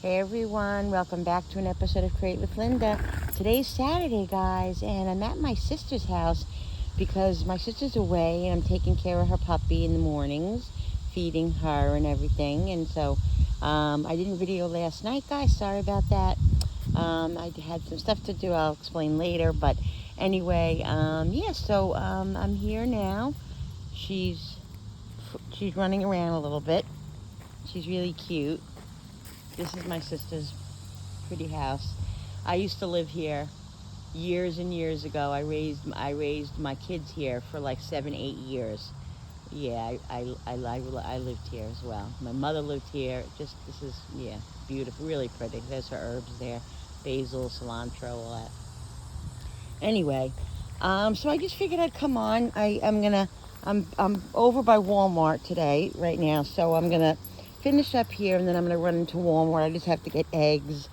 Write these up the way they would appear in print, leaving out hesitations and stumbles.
Hey everyone, welcome back to an episode of Create with Linda. Today's Saturday, guys, and I'm at my sister's house because my sister's away and I'm taking care of her puppy in the mornings, feeding her and everything. And so I didn't video last night, guys. Sorry about that. I had some stuff to do. I'll explain later. But anyway, I'm here now. She's running around a little bit. She's really cute. This is my sister's pretty house. I used to live here years and years ago. I raised my kids here for like 7, 8 years. Yeah, I lived here as well. My mother lived here. This is, yeah, beautiful, really pretty. There's her herbs there, basil, cilantro, all that. Anyway, so I just figured I'd come on. I'm over by Walmart today, right now. So I'm gonna finish up here, and then I'm gonna run into Walmart. I just have to get eggs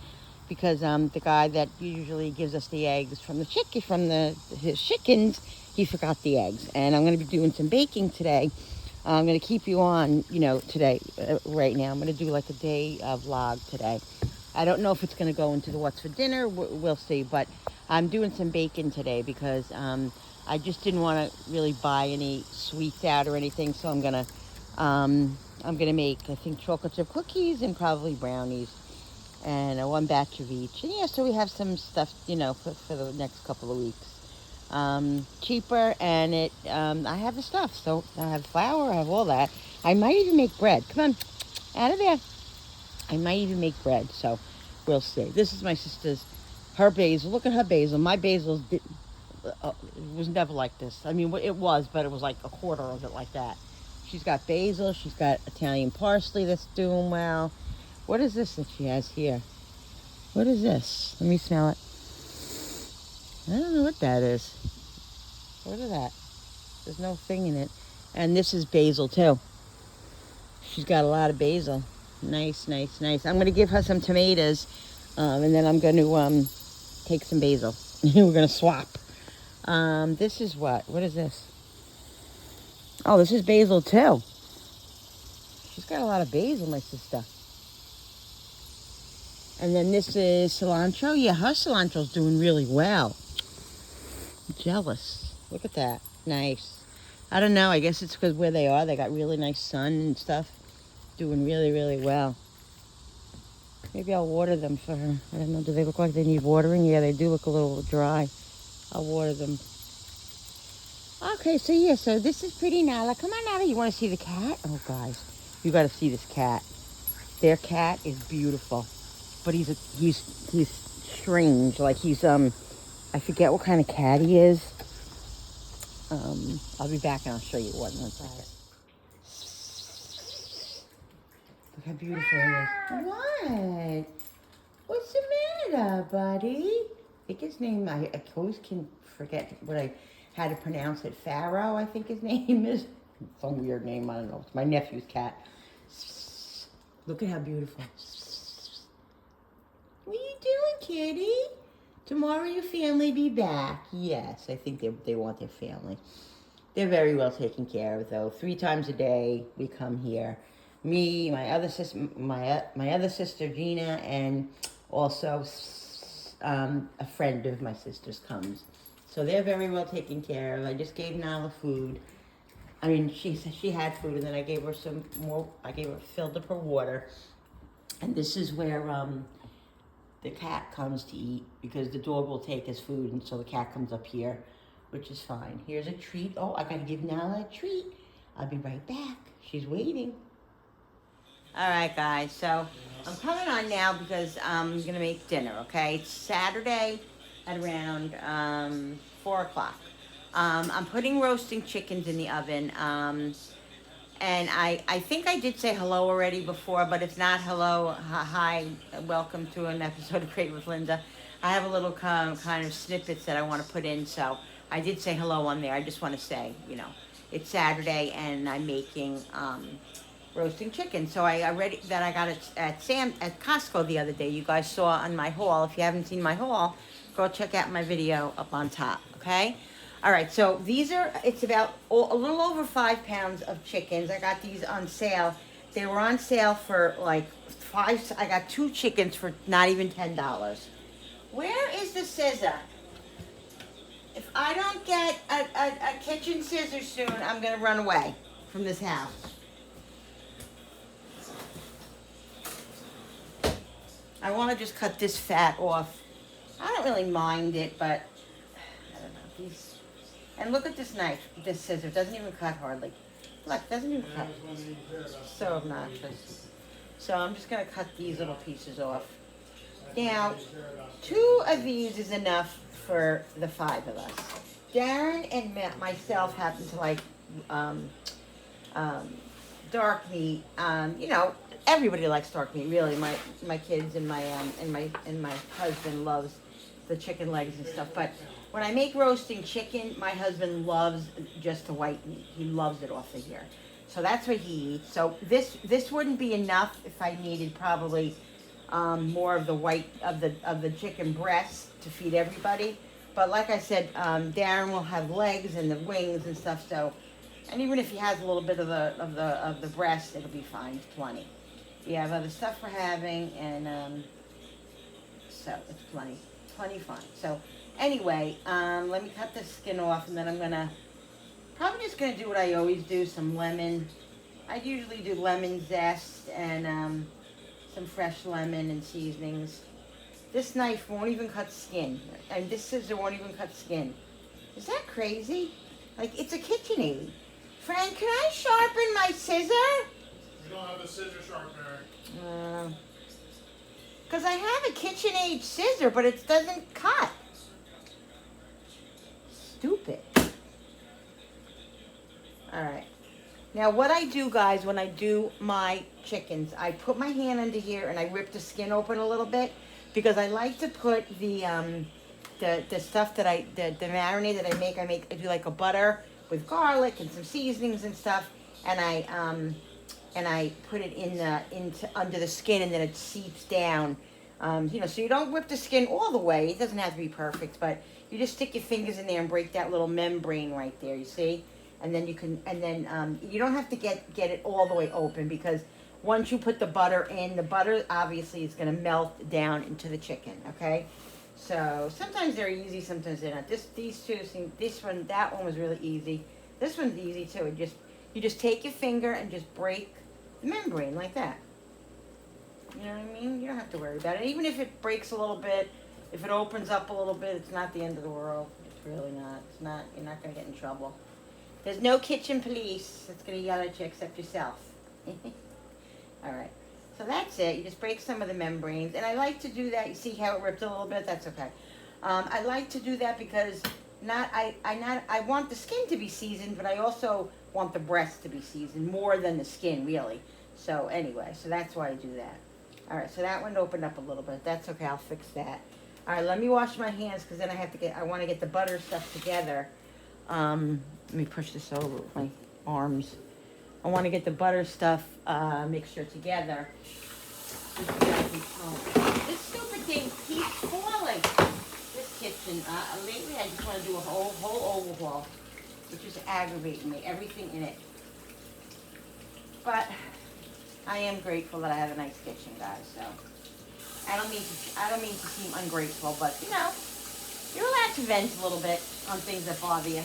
because the guy that usually gives us the eggs from his chickens, he forgot the eggs, and I'm gonna be doing some baking today. I'm gonna keep you on, today, right now. I'm gonna do like a day vlog today. I don't know if it's gonna go into the what's for dinner. We'll see, but I'm doing some baking today because I just didn't want to really buy any sweets out or anything, so I'm gonna make, I think, chocolate chip cookies and probably brownies and one batch of each. And yeah, so we have some stuff, for the next couple of weeks. Cheaper, and I have the stuff. So I have flour, I have all that. I might even make bread. Come on, out of there. I might even make bread. So we'll see. This is my sister's, her basil. Look at her basil. My basil was never like this. I mean, it was, but it was like a quarter of it like that. She's got basil. She's got Italian parsley that's doing well. What is this that she has here? What is this? Let me smell it. I don't know what that is. What is that? There's no thing in it. And this is basil too. She's got a lot of basil. Nice, nice, nice. I'm going to give her some tomatoes, and then I'm going to take some basil. We're going to swap. This is what? What is this? Oh, this is basil too. She's got a lot of basil, my sister. And then this is cilantro. Yeah, her cilantro's doing really well. I'm jealous. Look at that. Nice. I don't know. I guess it's because where they are, they got really nice sun and stuff. Doing really, really well. Maybe I'll water them for her. I don't know. Do they look like they need watering? Yeah, they do look a little dry. I'll water them. Okay, so this is pretty Nala. Come on, Nala. You want to see the cat? Oh, guys. You got to see this cat. Their cat is beautiful. But he's strange. Like I forget what kind of cat he is. I'll be back and I'll show you one second. Look how beautiful he is. What? What's the matter, buddy? I think his name, I always can forget how to pronounce it. Pharaoh, I think his name is. Some weird name, I don't know. It's my nephew's cat. Look at how beautiful. What are you doing, kitty? Tomorrow your family be back. Yes, I think they want their family. They're very well taken care of, though. 3 times a day we come here. Me, my other sister Gina, and also a friend of my sister's comes. So they're very well taken care of. I just gave Nala food. I mean, she had food, and then I gave her some more. Filled up her water, and this is where the cat comes to eat because the dog will take his food, and so the cat comes up here, which is fine. Here's a treat. Oh, I gotta give Nala a treat. I'll be right back. She's waiting. All right, guys. So I'm coming on now because I'm gonna make dinner. Okay, it's Saturday at around 4 o'clock. I'm putting roasting chickens in the oven. And I think I did say hello already before, but if not, hello, hi, welcome to an episode of Create with Linda. I have a little kind of snippets that I want to put in, so I did say hello on there. I just want to say, it's Saturday and I'm making roasting chicken. So I read that I got it at Costco the other day. You guys saw on my haul. If you haven't seen my haul, go check out my video up on top, okay? All right, so it's about a little over 5 pounds of chickens. I got these on sale. They were on sale for like I got 2 chickens for not even $10. Where is the scissor? If I don't get a kitchen scissor soon, I'm gonna run away from this house. I want to just cut this fat off. I don't really mind it, but I don't know. These, and look at this knife, this scissor. It doesn't even cut hardly. Look, it doesn't even cut. So obnoxious. So I'm just going to cut these little pieces off. Now, 2 of these is enough for the 5 of us. Darren and myself happen to like dark meat. You know, everybody likes dark meat. Really, my kids and my husband loves the chicken legs and stuff. But when I make roasting chicken, my husband loves just the white meat. He loves it off of here. So that's what he eats. So this wouldn't be enough if I needed probably more of the white of the chicken breast to feed everybody. But like I said, Darren will have legs and the wings and stuff. So, and even if he has a little bit of the breast, it'll be fine. It's plenty. We have other stuff we're having, and so it's plenty fun. So anyway, let me cut the skin off, and then I'm probably just gonna do what I always do: some lemon. I usually do lemon zest and some fresh lemon and seasonings. This knife won't even cut skin, and this scissor won't even cut skin. Is that crazy? Like, it's a KitchenAid. Frank, can I sharpen my scissor? We don't have a scissor sharpener. Because I have a KitchenAid scissor, but it doesn't cut. Stupid. All right. Now, what I do, guys, when I do my chickens, I put my hand under here and I rip the skin open a little bit, because I like to put the stuff that the marinade that I do like a butter with garlic and some seasonings and stuff, and I put it into under the skin, and then it seeps down. You know, so you don't whip the skin all the way. It doesn't have to be perfect, but you just stick your fingers in there and break that little membrane right there. You see, and then you don't have to get it all the way open, because once you put the butter in, the butter obviously is going to melt down into the chicken, okay? So sometimes they're easy, sometimes they're not. These two, that one was really easy. This one's easy too. You just take your finger and just break the membrane like that. You know what I mean? You don't have to worry about it. Even if it breaks a little bit, if it opens up a little bit, it's not the end of the world. It's really not. It's not. You're not going to get in trouble. There's no kitchen police that's going to yell at you except yourself. All right, so that's it. You just break some of the membranes, and I like to do that. You see how it ripped a little bit? That's okay. I like to do that because I want the skin to be seasoned, but I also want the breast to be seasoned more than the skin, really. So anyway, so that's why I do that. All right, so that one opened up a little bit. That's okay. I'll fix that. All right, let me wash my hands, because then I want to get the butter stuff together. Let me push this over with my arms. I want to get the butter stuff mixture together. This stupid thing keeps falling. This kitchen, lately I just want to do a whole overhaul, which is aggravating me, everything in it. But I am grateful that I have a nice kitchen, guys. So I don't mean to seem ungrateful, but you know, you're allowed to vent a little bit on things that bother you.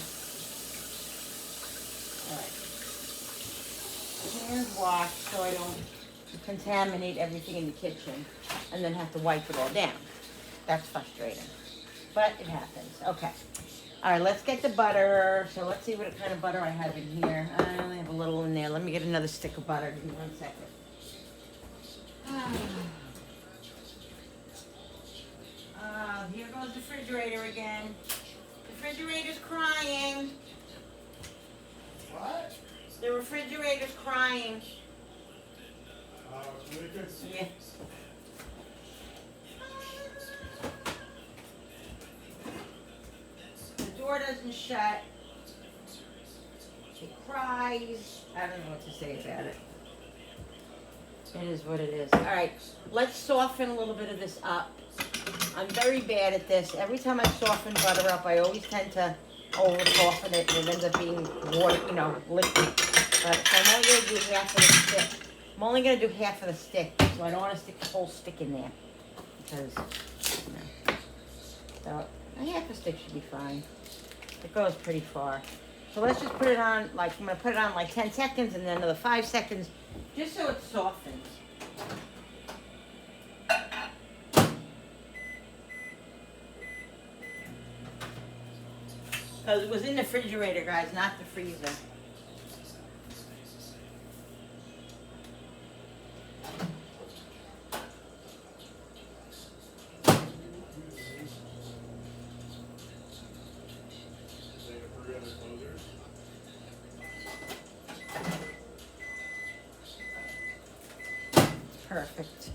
All right. Hands washed so I don't contaminate everything in the kitchen and then have to wipe it all down. That's frustrating, but it happens. Okay. All right, let's get the butter. So let's see what kind of butter I have in here. I only have a little in there. Let me get another stick of butter. Give me 1 second. Here goes the refrigerator again. The refrigerator's crying. What? The refrigerator's crying. It's really good. Yeah. The door doesn't shut. It cries. I don't know what to say about it. It is what it is. All right, let's soften a little bit of this up. I'm very bad at this. Every time I soften butter up, I always tend to over soften it, and it ends up being water, liquid. But if I'm only going to do half of the stick, I'm only gonna do half of the stick, so I don't want to stick the whole stick in there because, so a half a stick should be fine. It goes pretty far. So let's just put it on, like, I'm gonna put it on like 10 seconds and then another 5 seconds, just so it softens. Because it was in the refrigerator, guys, not the freezer. Perfect.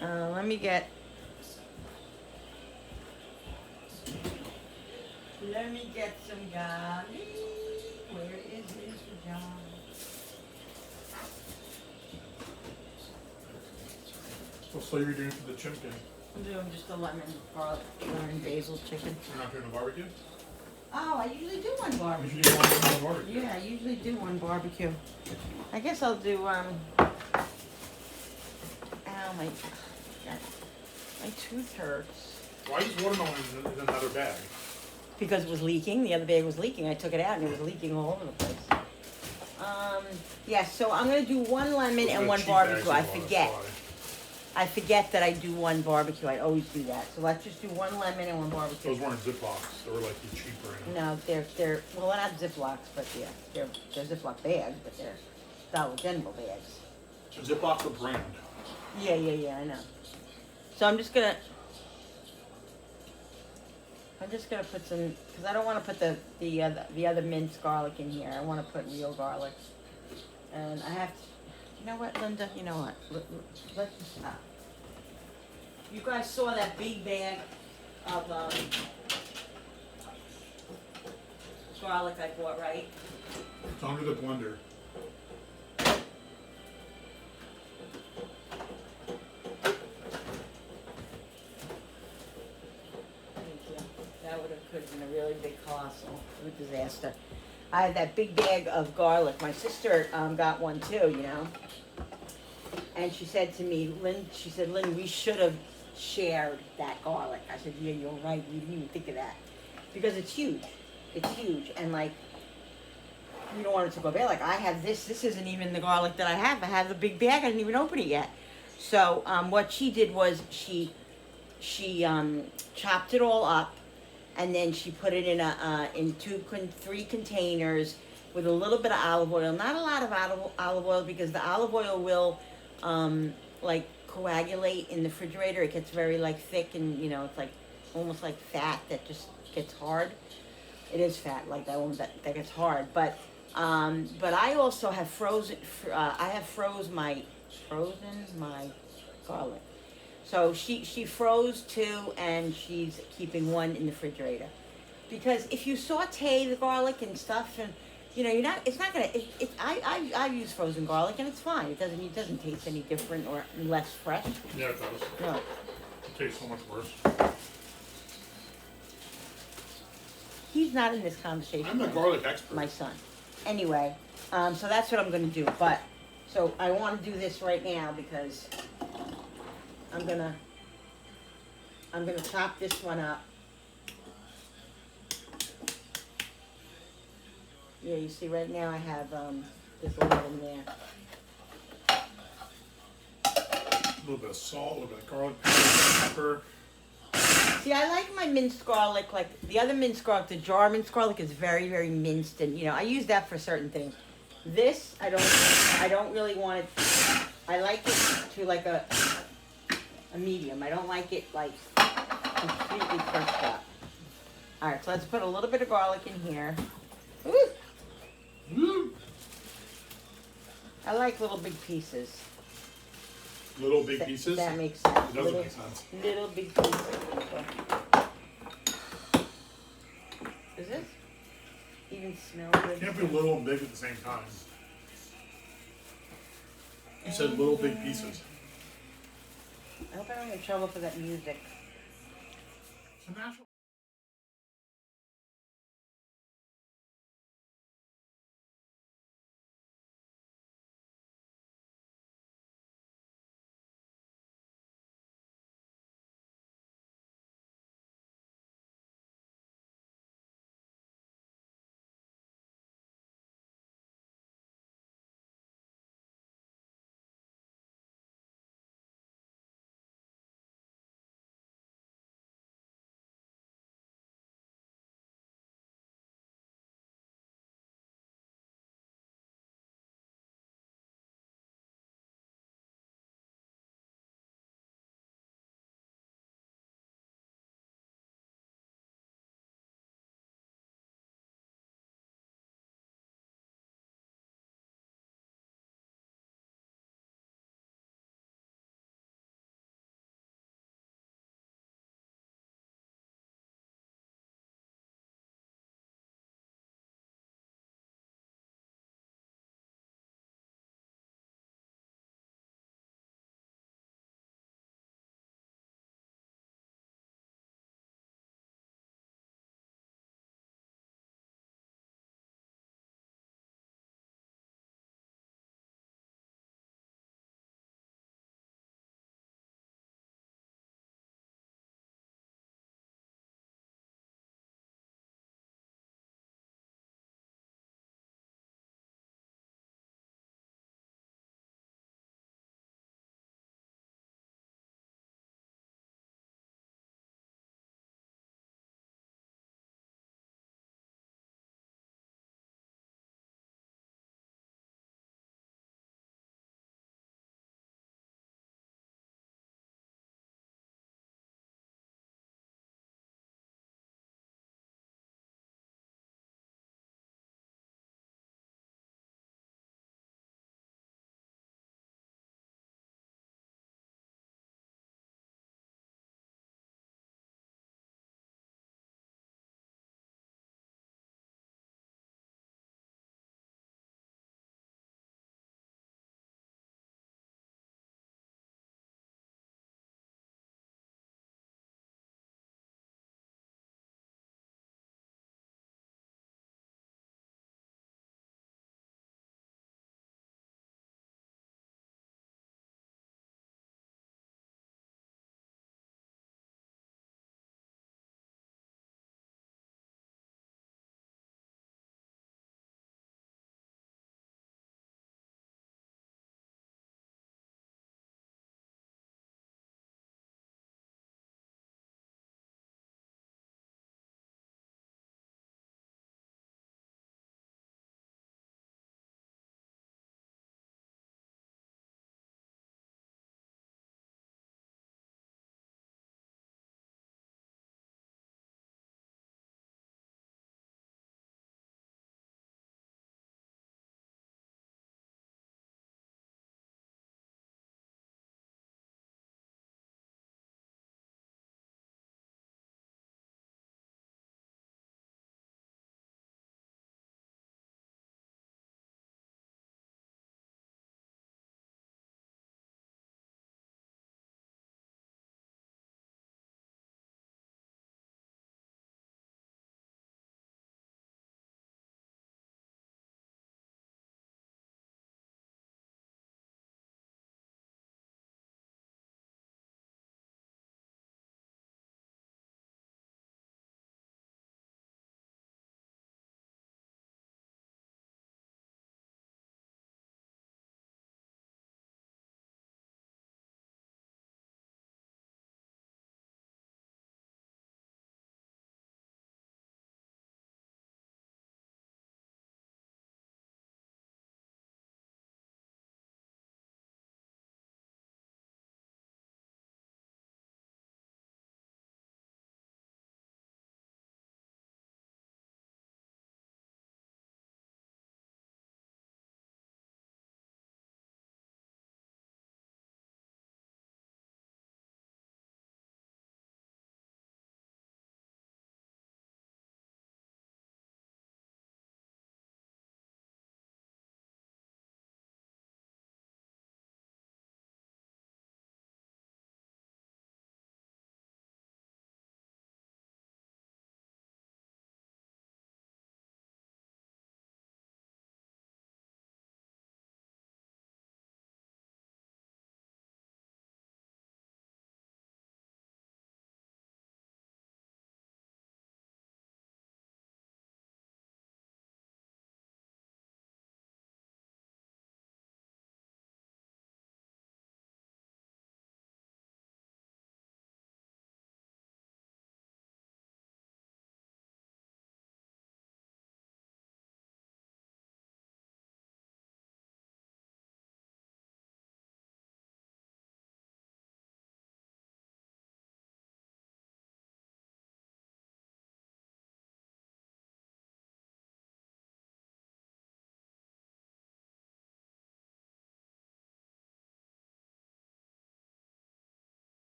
Let me get some garlic. Where is this jar? What flavor are you doing for the chicken? I'm doing just a lemon, garlic, and basil chicken. You're not doing a barbecue? Oh, I usually do one barbecue. You usually do one barbecue. Yeah, I usually do one barbecue. I guess I'll do, ow, my tooth hurts. Why is watermelon in another bag? Because it was leaking. The other bag was leaking. I took it out and it was leaking all over the place. Yeah, so I'm going to do one lemon and one barbecue. I forget that I do one barbecue. I always do that. So let's just do one lemon and one barbecue. Those weren't Ziplocs. They were like the cheaper. No, they're well, they're not Ziplocs, but yeah, they're Ziploc bags, but they're Dollar General bags. Ziplocs are brand. Yeah, I know. So I'm just gonna put some, because I don't want to put the other minced garlic in here. I want to put real garlic, and I have to. You know what, Linda? You know what? Let's stop. You guys saw that big bag of garlic I bought, right? It's under the blender. Could have been a really big colossal disaster. I had that big bag of garlic. My sister got one too, you know. And she said to me, Lynn, we should have shared that garlic. I said, yeah, you're right. We didn't even think of that. Because it's huge. It's huge. And like, you don't want it to go bad. Like, I have this. This isn't even the garlic that I have. I have the big bag. I didn't even open it yet. So what she did was she chopped it all up. And then she put it in in 3 containers with a little bit of olive oil. Not a lot of olive oil because the olive oil will like coagulate in the refrigerator. It gets very like thick and you know it's like almost like fat that just gets hard. It is fat like that gets hard. But I also have frozen my garlic. So she froze 2 and she's keeping 1 in the refrigerator. Because if you saute the garlic and stuff and you know, I've used frozen garlic and it's fine. It doesn't taste any different or less fresh. Yeah, it does. No. It tastes so much worse. He's not in this conversation. I'm the garlic expert. My son. Anyway, so that's what I'm gonna do. But so I want to do this right now because I'm gonna chop this one up. Yeah, you see right now I have this little in there. A little bit of salt, a little bit of garlic powder, pepper. See, I like my minced garlic, like the other minced garlic, the jar minced garlic is very, very minced and you know, I use that for certain things. This I don't really want it. I like it to like a medium. I don't like it like completely crushed up. All right, so let's put a little bit of garlic in here. Ooh. Woo. I like little big pieces. Little big pieces? That makes sense. It doesn't make sense. Little big pieces. Does this even smell good? It can't be little and big at the same time. You said little big pieces. I hope I don't get in trouble for that music. It's a natural.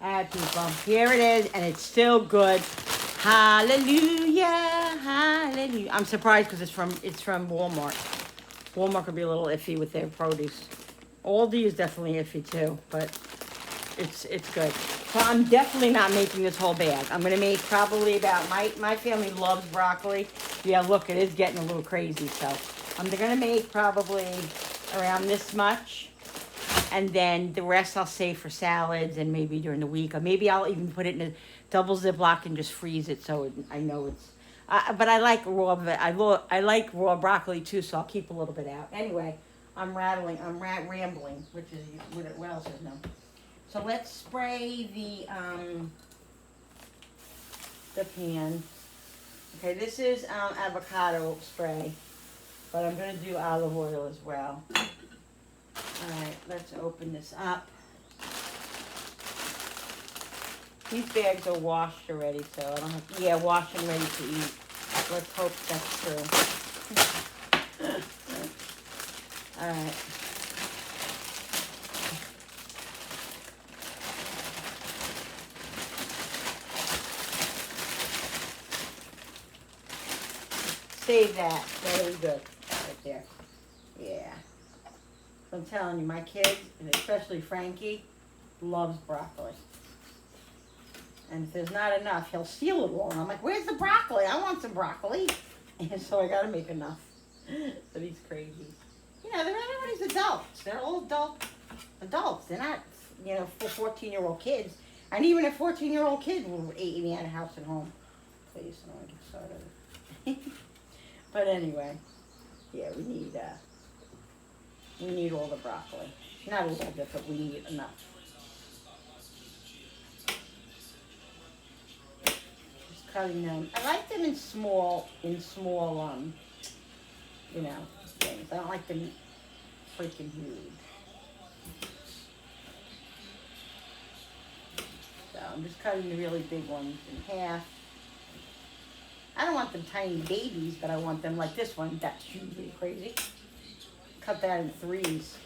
All right, people. Here it is, and it's still good. Hallelujah, hallelujah. I'm surprised because it's from Walmart. Walmart could be a little iffy with their produce. Aldi is definitely iffy too, but it's good. So I'm definitely not making this whole bag. I'm gonna make probably about my family loves broccoli. Yeah, look, it is getting a little crazy. So I'm gonna make probably around this much, and then the rest I'll save for salads and maybe during the week, or maybe I'll even put it in a double Ziploc and just freeze it so I know it's. But I like I like raw broccoli too, so I'll keep a little bit out. Anyway, I'm rambling, which is what else is known. So let's spray the pan. Okay, this is avocado spray, but I'm gonna do olive oil as well. All right, let's open this up. These bags are washed already, so I don't have. Yeah, washed and ready to eat. Let's hope that's true. All right. Save that. Very good. Right there. Yeah. I'm telling you, my kids, and especially Frankie, loves broccoli. And if there's not enough, he'll steal it all. And I'm like, where's the broccoli? I want some broccoli. And so I got to make enough. But he's crazy. You know, everybody's adults. They're all adults. They're not, 14-year-old kids. And even a 14-year-old kid will eat me out of house and home. Please, I don't get started. But anyway, yeah, we need all the broccoli. Not a little bit, but we need enough. Just cutting them. I like them in small, things. I don't like them freaking huge. So I'm just cutting the really big ones in half. I don't want them tiny babies, but I want them like this one. That's hugely crazy. Cut that in threes.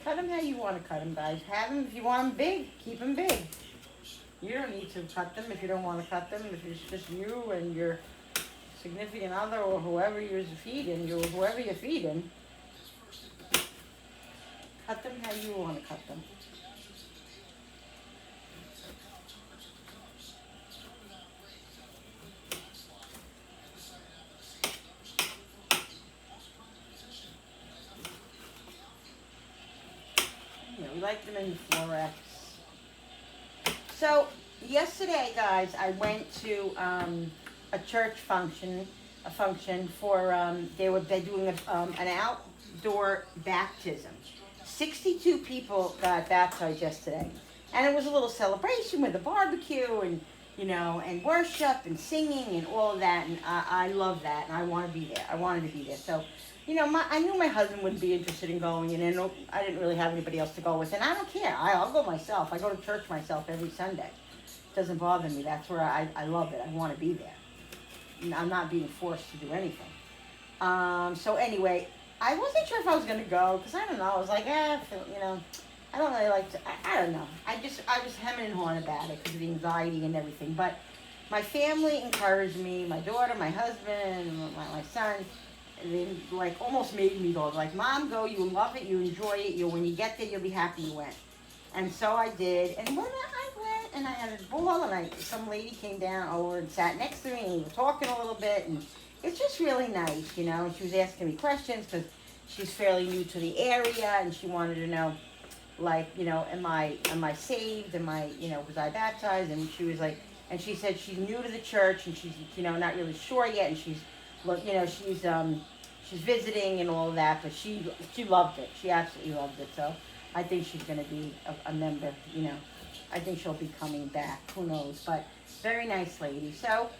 Cut them how you want to cut them, guys. Have them, if you want them big, keep them big. You don't need to cut them if you don't want to cut them. If it's just you and your significant other or whoever you're feeding, cut them how you want to cut them. We like them in Florex. So yesterday, guys, I went to a church function, for they're doing an outdoor baptism. 62 people got baptized yesterday, and it was a little celebration with a barbecue and and worship and singing and all of that. And I love that, and I want to be there. I wanted to be there. So. I knew my husband wouldn't be interested in going, and I didn't really have anybody else to go with, and I don't care. I'll go myself. I go to church myself every Sunday. It doesn't bother me. That's where I love it. I want to be there. I'm not being forced to do anything. So anyway, I wasn't sure if I was going to go, because I don't know. I was like, I don't really like to, I don't know. I was hemming and hawing about it because of the anxiety and everything, but my family encouraged me, my daughter, my husband, my son. They almost made me go. Like, Mom, go. You love it. You enjoy it. When you get there, you'll be happy you went. And so I did. And when I went, and I had a ball, and some lady came down over and sat next to me, and we were talking a little bit, and it's just really nice, And she was asking me questions because she's fairly new to the area, and she wanted to know, am I saved? Was I baptized? And she was like, and she said she's new to the church, and she's not really sure yet, and she's visiting and all of that, but she loved it. She absolutely loved it. So I think she's going to be a member. I think she'll be coming back. Who knows? But very nice lady. So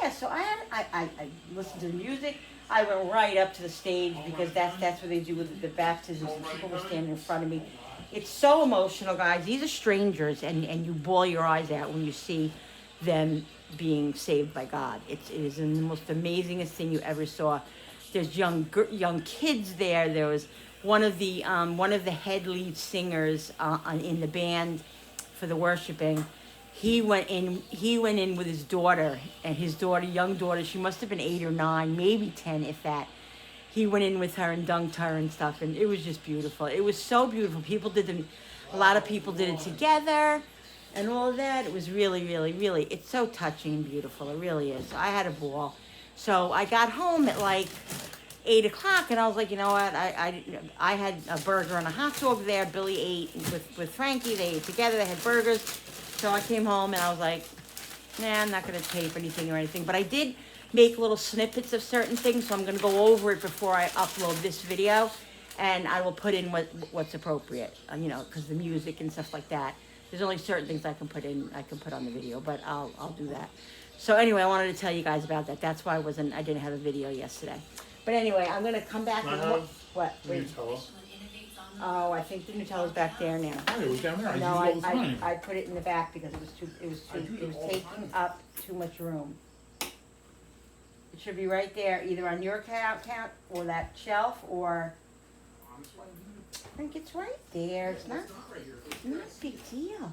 yeah. So I listened to the music. I went right up to the stage because that's what they do with the baptisms. And people were standing in front of me. It's so emotional, guys. These are strangers, and you bawl your eyes out when you see them being saved by God. It is the most amazingest thing you ever saw. there's young kids there. There was one of the head lead singers in the band for the worshiping. He went in with his daughter, and his daughter, young daughter, she must have been 8 or 9, maybe 10, if that. He went in with her and dunked her and stuff, and it was just beautiful. It was so beautiful. A lot of people did it together, and all of that. It was really, really, really. It's so touching and beautiful. It really is. I had a ball. So I got home at like 8 o'clock, and I was like, you know what? I had a burger and a hot dog there. Billy ate with Frankie. They ate together. They had burgers. So I came home and I was like, nah, I'm not going to tape anything or anything. But I did make little snippets of certain things, so I'm going to go over it before I upload this video. And I will put in what's appropriate, you know, because the music and stuff like that. There's only certain things I can put on the video, but I'll do that. So anyway, I wanted to tell you guys about that. That's why I didn't have a video yesterday. But anyway, I'm going to come back and what? Wait. Nutella. Oh, I think the Nutella's back there now. Oh, it was down there. No, I use it all the time. I put it in the back because it was taking up too much room. It should be right there, either on your count or that shelf, or I think it's right there. It's not a big deal.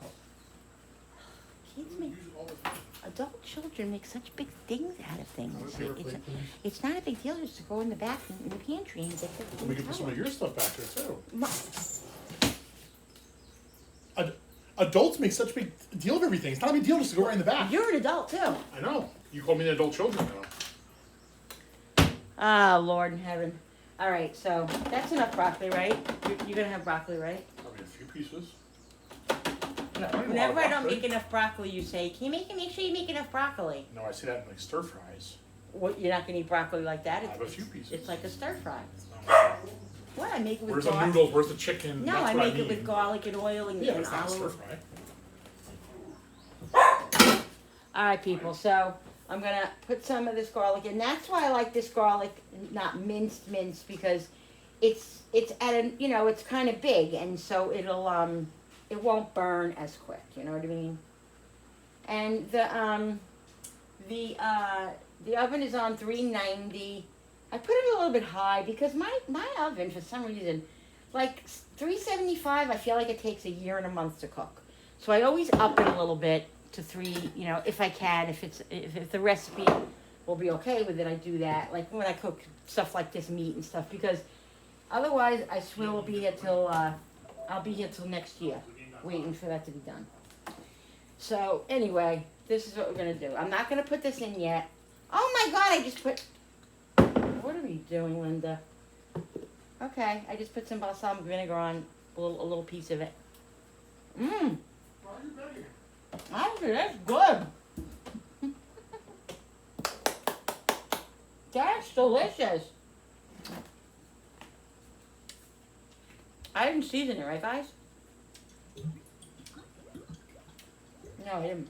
Kids make adult children make such big things out of things. It's not a big deal just to go in the back in the pantry and get the. We can put some of your stuff back there too. Ma- Adults make such a big deal of everything. It's not a big deal just to go right in the back. You're an adult too. I know. You call me an adult children now. Ah, Lord in heaven. All right, so that's enough broccoli, right? You're gonna have broccoli, right? I mean, a few pieces. Whenever I don't make enough broccoli, you say, "Can you make sure you make enough broccoli?" No, I say that in like stir fries. What, you're not gonna eat broccoli like that? I have a few pieces. It's like a stir fry. No. What? I make it with Where's the garlic. noodles? Where's the chicken? No, That's I what make mean. it with garlic and oil and Yeah, but it's not a stir olive. fry. All right, people. So I'm gonna put some of this garlic in. That's why I like this garlic not minced, because it's at a, you know, it's kind of big, and so it won't burn as quick. You know what I mean? And the oven is on 390. I put it a little bit high because my oven, for some reason, like 375, I feel like it takes a year and a month to cook. So I always up it a little bit to 3, you know, if I can, if the recipe will be okay with it, I do that. Like when I cook stuff like this, meat and stuff, because otherwise I swear I'll be here till next year, waiting for that to be done. So anyway, this is what we're gonna do. I'm not gonna put this in yet. Oh my God, I just put. What are we doing, Linda? Okay, I just put some balsamic vinegar on a little piece of it. Mmm. Actually, that's good. That's delicious. I didn't season it, right, guys? No, I didn't.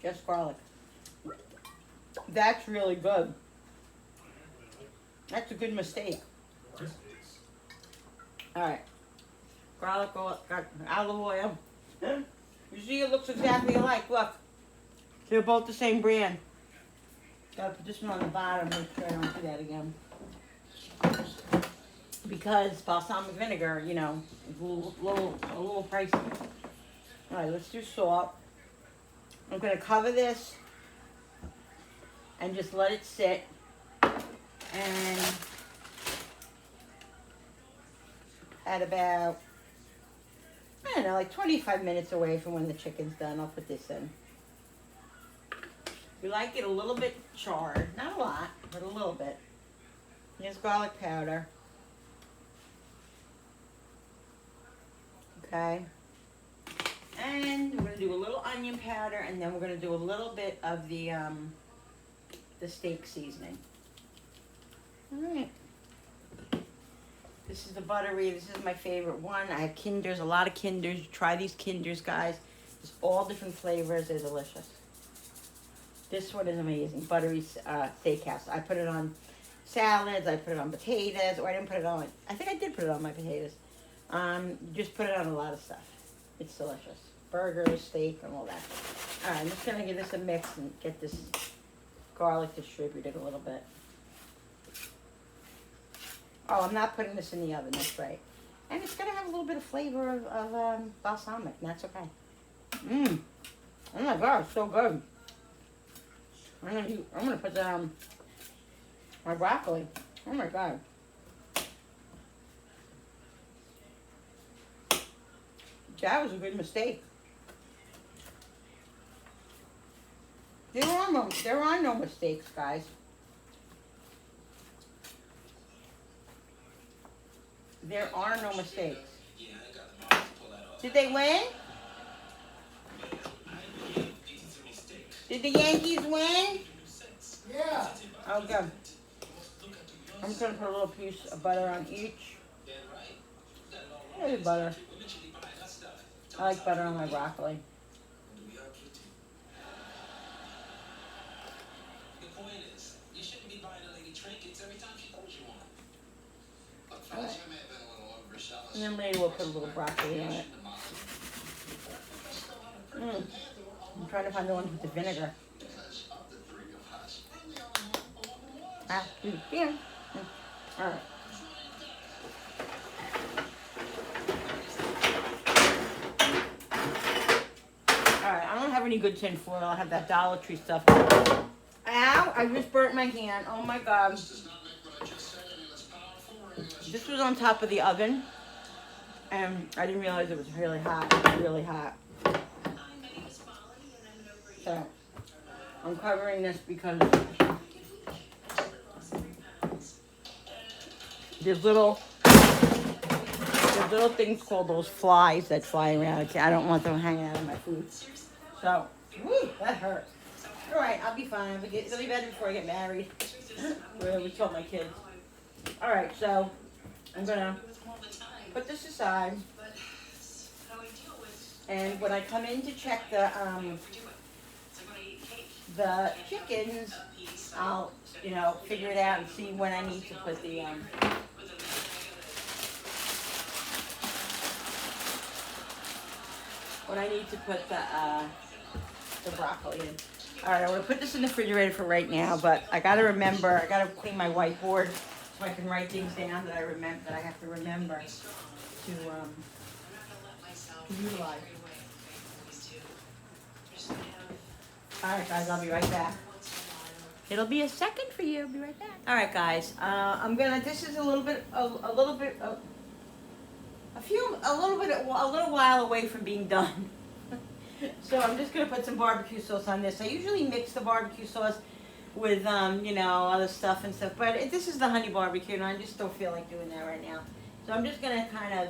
Just garlic. That's really good. That's a good mistake. All right. Garlic, got olive oil. You see, it looks exactly alike. Look. They're both the same brand. Gotta put this one on the bottom, make sure I don't do that again. Because balsamic vinegar, you know, is a little pricey. All right, let's do salt. I'm gonna cover this and just let it sit. And at about, I don't know, like 25 minutes away from when the chicken's done, I'll put this in. We like it a little bit charred, not a lot, but a little bit. Here's garlic powder. Okay. And we're gonna do a little onion powder, and then we're gonna do a little bit of the steak seasoning. All right. This is the buttery. This is my favorite one. I have Kinders, a lot of Kinders. Try these Kinders, guys. There's all different flavors. They're delicious. This one is amazing. Buttery steakhouse. I put it on salads. I put it on potatoes. Or I didn't put it on. I think I did put it on my potatoes. Just put it on a lot of stuff. It's delicious. Burgers, steak, and all that. All right, I'm just gonna give this a mix and get this garlic distributed a little bit. Oh, I'm not putting this in the oven, that's right. And it's gonna have a little bit of flavor of balsamic, and that's okay. Mmm. Oh my god, it's so good. I'm gonna put that on my broccoli. Oh my god. That was a good mistake. There are no mistakes, guys. There are no mistakes. Did they win? Did the Yankees win? Yeah. Oh, good. I'm just gonna put a little piece of butter on each. Maybe butter. I like butter on my broccoli. And then later we'll put a little broccoli on it. I'm trying to find the one with the vinegar. Yeah. Alright. Alright, I don't have any good tin foil. I have that Dollar Tree stuff. Ow! I just burnt my hand. Oh my god. This was on top of the oven. And I didn't realize it was really hot. It was really hot. So, I'm covering this because there's little things called those flies that fly around. I don't want them hanging out of my food. So, woo, that hurt. All right, I'll be fine. It'll be better before I get married. Where we told my kids. All right, so I'm gonna put this aside. And when I come in to check the chickens, I'll, figure it out and see when I need to put the broccoli in. All right, I'm gonna put this in the refrigerator for right now, but I gotta remember, I gotta clean my whiteboard so I can write things down that I have to remember to utilize. All right, guys, I'll be right back. It'll be a second for you. I'll be right back. All right, guys. This is a little while away from being done. So I'm just gonna put some barbecue sauce on this. I usually mix the barbecue sauce with, other stuff and stuff. But this is the honey barbecue, and I just don't feel like doing that right now. So I'm just gonna kind of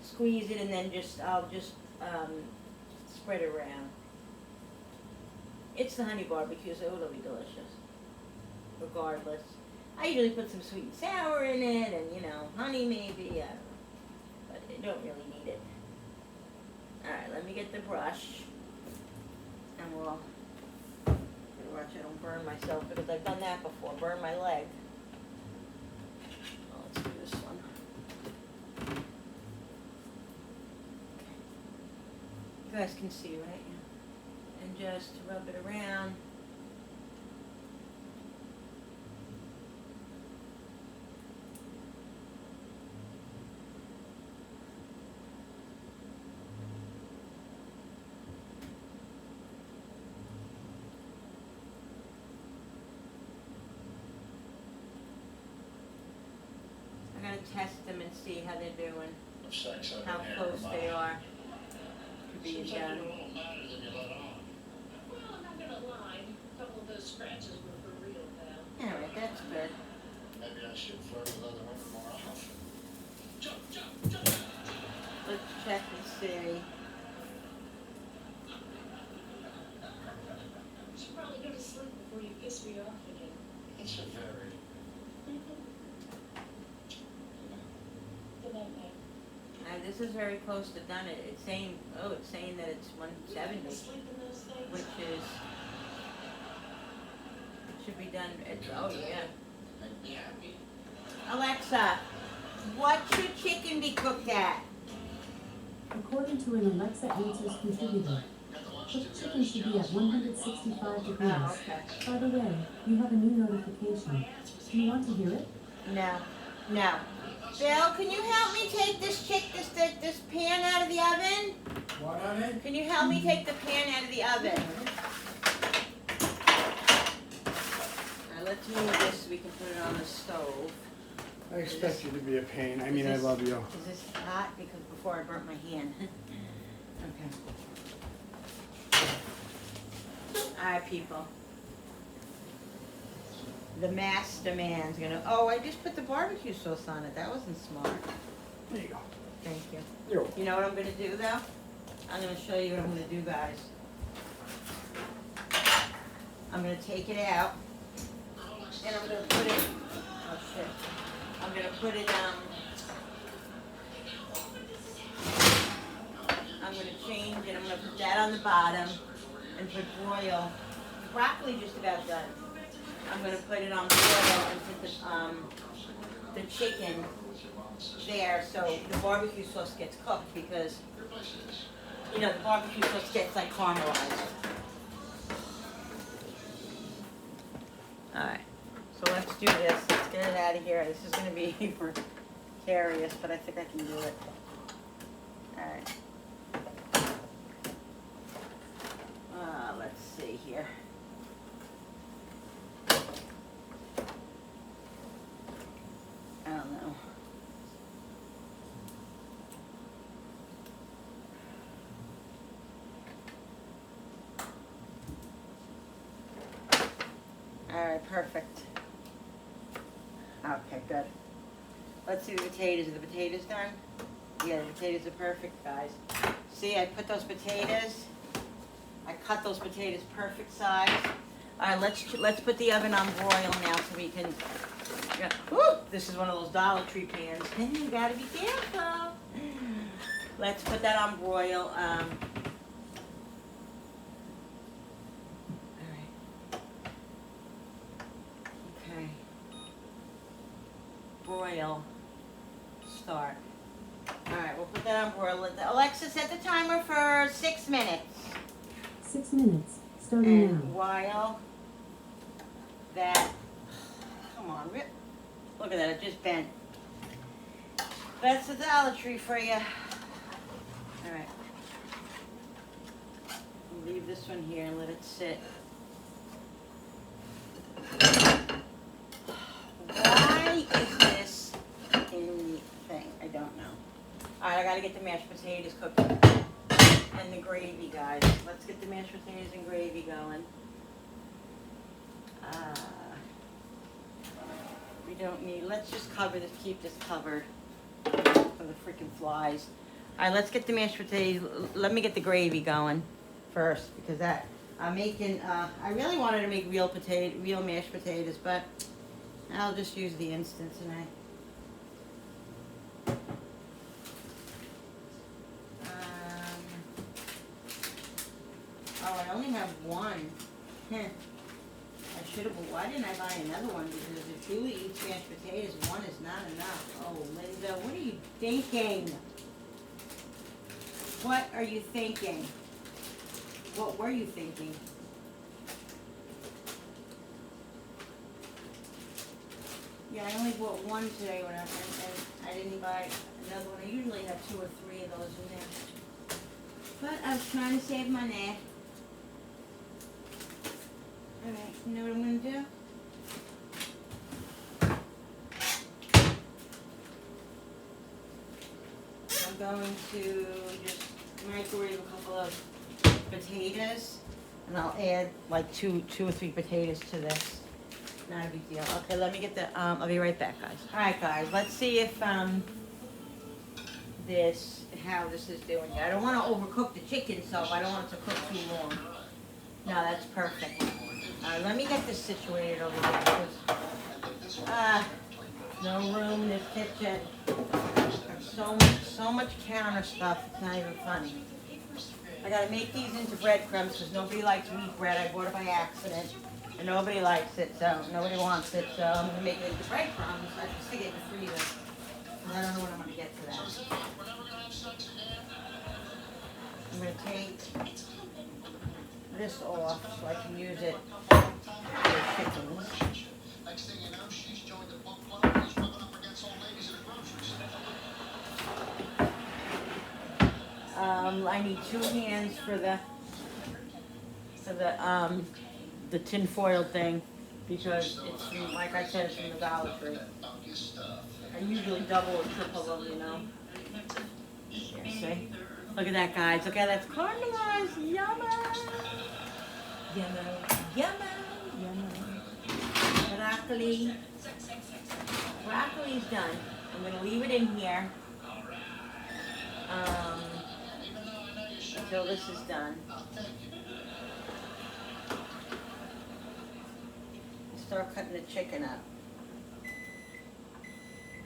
squeeze it, and then I'll just spread it around. It's the honey barbecue, so it'll be delicious, regardless. I usually put some sweet and sour in it, and, honey maybe, I don't know. But I don't really need it. Alright, let me get the brush, and we'll watch I don't burn myself, because I've done that before, burn my leg. Oh, let's do this one. You guys can see, right? And just rub it around. I'm going to test them and see how they're doing, how close they are to being done. Scratches were for real, pal. Alright, that's good. Maybe I should flirt with other women more often. Let's check and see. You should probably go to sleep before you piss me off again. It's a very... Good night, man. This is very close to done. It's saying that it's 170, Sleep in those things. which is, should be done, oh yeah. Alexa, what should chicken be cooked at? According to an Alexa Answers contributor, cooked chicken should be at 165 degrees. Oh, okay. By the way, you have a new notification. Do you want to hear it? No. No. Bill, can you help me take this pan out of the oven? What, honey? Can you help me take the pan out of the oven? Alright, let's move this so we can put it on the stove. I expect you to be a pain. I mean, I this- love you. Is this hot? Because before I burnt my hand. Okay. Alright, people. The master man's gonna. Oh, I just put the barbecue sauce on it. That wasn't smart. There you go. Thank you. You're welcome. You know what I'm gonna do though? I'm gonna show you what I'm gonna do, guys. I'm gonna take it out and I'm gonna put it. Oh shit! I'm gonna put it. I'm gonna change it. I'm gonna put that on the bottom and put broil. The broccoli just about done. I'm gonna put it on broil and put the chicken there so the barbecue sauce gets cooked because you know the barbecue sauce gets like caramelized. Alright, so let's do this. Let's get it out of here. This is gonna be precarious, but I think I can do it. Alright. Let's see here. I don't know. Alright, perfect. Okay, good. Let's see the potatoes. Are the potatoes done? Yeah, the potatoes are perfect, guys. See, I put those potatoes. I cut those potatoes perfect size. Alright, let's put the oven on broil now so we can. Yeah. Woo! This is one of those Dollar Tree pans. You gotta be careful. Let's put that on broil. Alright. Okay. Broil. Start. Alright, we'll put that on broil. Alexa, set the timer for 6 minutes. 6 minutes, starting And now. while that, come on, Rip. Look at that, it just bent. That's the Dollar Tree for you. Alright. Leave this one here and let it sit. Why is this in the thing? I don't know. Alright, I gotta get the mashed potatoes cooked. And the gravy, guys. Let's get the mashed potatoes and gravy going. We don't need, let's just cover this, keep this covered for the freaking flies. All right, let's get the mashed potatoes. Let me get the gravy going first because that, I'm making, I really wanted to make real mashed potatoes, but I'll just use the instant tonight. Oh, I only have one. I should have, why didn't I buy another one? Because if Julie eats mashed potatoes, one is not enough. Oh, Linda, what are you thinking? What are you thinking? What were you thinking? Yeah, I only bought one today when and I didn't buy another one. I usually have 2 or 3 of those in there. But I was trying to save money. Alright, you know what I'm going to do? I'm going to just microwave a couple of potatoes, and I'll add like 2 or 3 potatoes to this. Not a big deal. Okay, let me get the, I'll be right back, guys. Alright, guys, let's see if, how this is doing here. I don't want to overcook the chicken, so I don't want it to cook too long. No, that's perfect. Let me get this situated over here because no room in this kitchen. There's so much counter stuff. It's not even funny. I gotta make these into breadcrumbs because nobody likes wheat bread. I bought it by accident, and nobody likes it, so nobody wants it. So I'm gonna make it into breadcrumbs. I just stick it in the freezer. I don't know when I'm gonna get to that. I'm gonna take this off so I can use it for chickens. I need 2 hands for the tin foil thing because it's from, like I said, it's from the Dollar Tree. I usually double or triple them, you know. Yeah, see? Look at that, guys. Look at that. It's caramelized. Yummy. Yummy. Yummy. Yummy. Broccoli. Broccoli's done. I'm going to leave it in here until this is done. Start cutting the chicken up.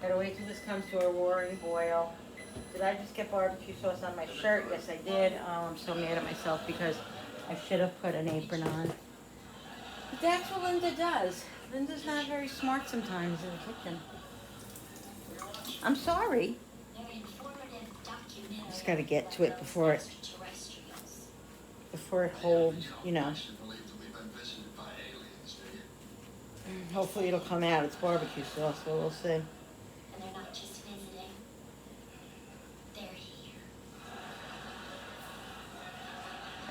Gotta wait till this comes to a roaring boil. Did I just get barbecue sauce on my shirt? Yes, I did. Oh, I'm so mad at myself because I should have put an apron on. But that's what Linda does. Linda's not very smart sometimes in the kitchen. I'm sorry. Just gotta get to it before it holds, you know. Hopefully it'll come out. It's barbecue sauce, so we'll see. And they're not just visiting. They're here.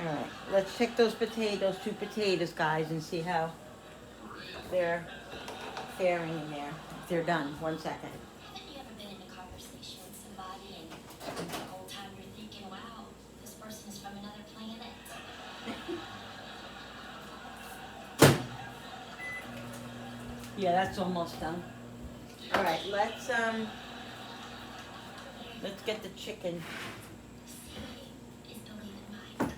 Alright, let's check those 2 potatoes, guys, and see how they're faring in there. If they're done. 1 second. Haven't you ever been in a conversation with somebody and the whole time you're thinking, wow, this person is from another planet? Yeah, that's almost done. All right, let's get the chicken See, is believe in mine.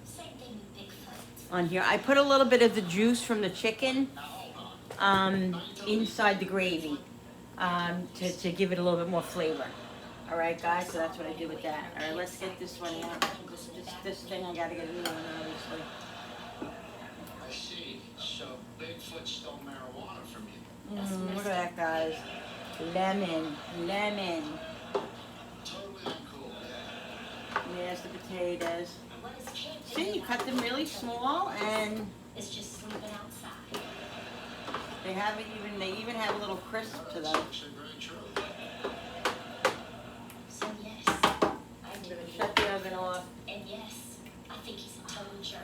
Same thing with Bigfoot. on here. I put a little bit of the juice from the chicken inside the gravy to give it a little bit more flavor. All right, guys, so that's what I do with that. All right, let's get this one out. This thing, I gotta get a new one, obviously. I see. So Bigfoot stole marijuana from you. Look at that, guys. Lemon. Totally uncool. There's the potatoes. What is camping? See, you cut them really small, and It's just sleeping outside. they even have a little crisp to them. Actually very true. So yes, I I'm do. gonna shut the oven off. And yes, I think he's a total jerk.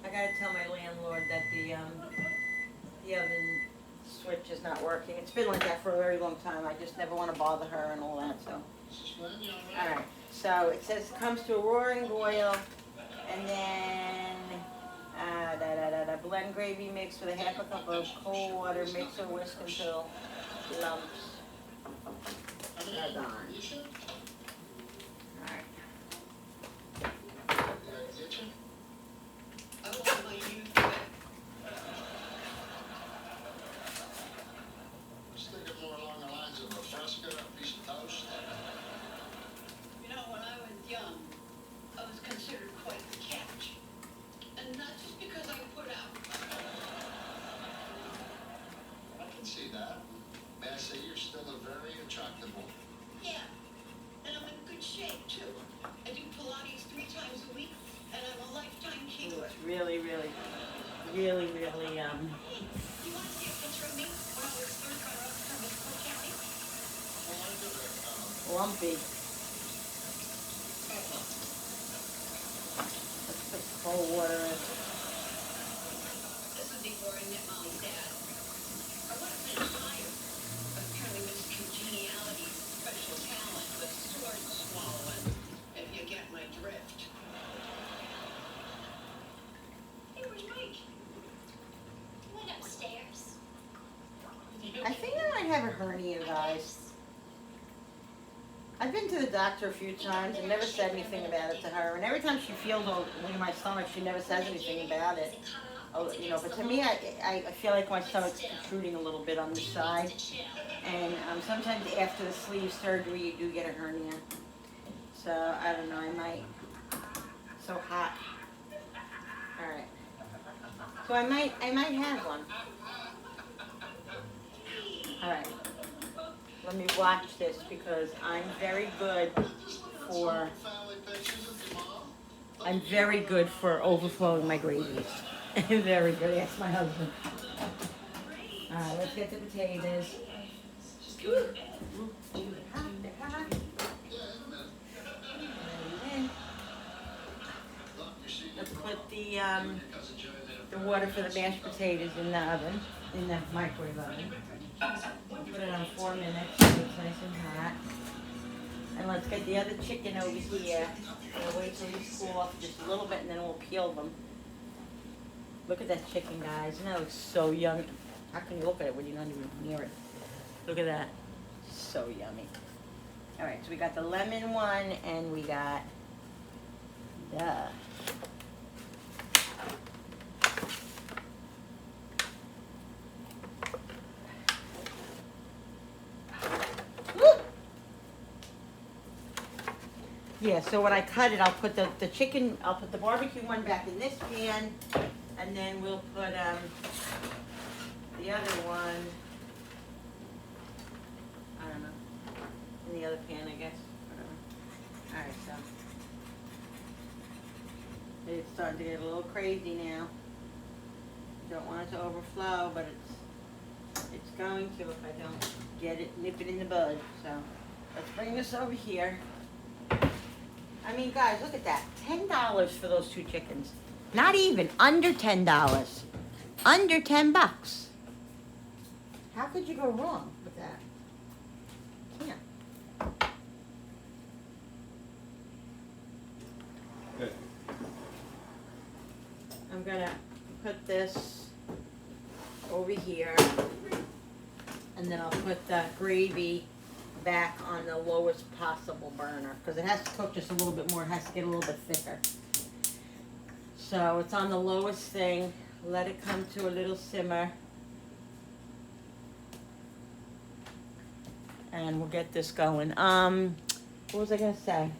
I gotta tell my landlord that the oven switch is not working. It's been like that for a very long time. I just never want to bother her and all that. So, all right. So it says comes to a roaring boil, and then blend gravy mix with a half a cup of cold water. Mix or whisk until lumps are gone. All right. Just thinking more along the lines of a fresca, a piece of toast. You know, when I was young, I was considered quite the catch. And not just because I put out. I can see that. May I say you're still a very attractive woman. Yeah. And I'm in good shape, too. I do Pilates 3 times a week, and I'm a lifetime Ooh, keeper. it's really. Hey, you want to see a picture of me when I was third runner-up for Miss Cook County? Well, I do that. lumpy. Let's put some cold water in. This is before I met Molly's dad. I would have been hired, but apparently Miss Congeniality's special talent was sword swallowing, if you get my drift. Hey, where's Mike? He went upstairs. I think I might have a hernia, guys. I've been to the doctor a few times and never said anything about it to her. And every time she feels in my stomach, she never says anything about it. Oh, you know, but to me, I feel like my stomach's protruding a little bit on the side. And sometimes after the sleeve surgery, you do get a hernia. So, I don't know, I might. So hot. Alright. So I might have one. Alright. Let me watch this because I'm very good for overflowing my gravies. Very good. Ask my husband. Alright, let's get the potatoes. Let's put the water for the mashed potatoes in the oven, in the microwave oven. Put it on 4 minutes so it's nice and hot. And let's get the other chicken over here. We'll wait till these cool off just a little bit and then we'll peel them. Look at that chicken, guys. That looks so yummy. How can you look at it when you're not even near it? Look at that. So yummy. Alright, so we got the lemon one and we got the... Yeah, so when I cut it, I'll put the chicken, I'll put the barbecue one back in this pan, and then we'll put the other one, I don't know, in the other pan, I guess. Alright, so it's starting to get a little crazy now. Don't want it to overflow, but it's going to if I don't get it, nip it in the bud. So let's bring this over here. I mean, guys, look at that. $10 for those 2 chickens. Not even. Under $10. Under $10. How could you go wrong with that? Can't. Good. I'm gonna put this over here, and then I'll put the gravy back on the lowest possible burner because it has to cook just a little bit more. It has to get a little bit thicker. So it's on the lowest thing. Let it come to a little simmer. And we'll get this going. What was I gonna say?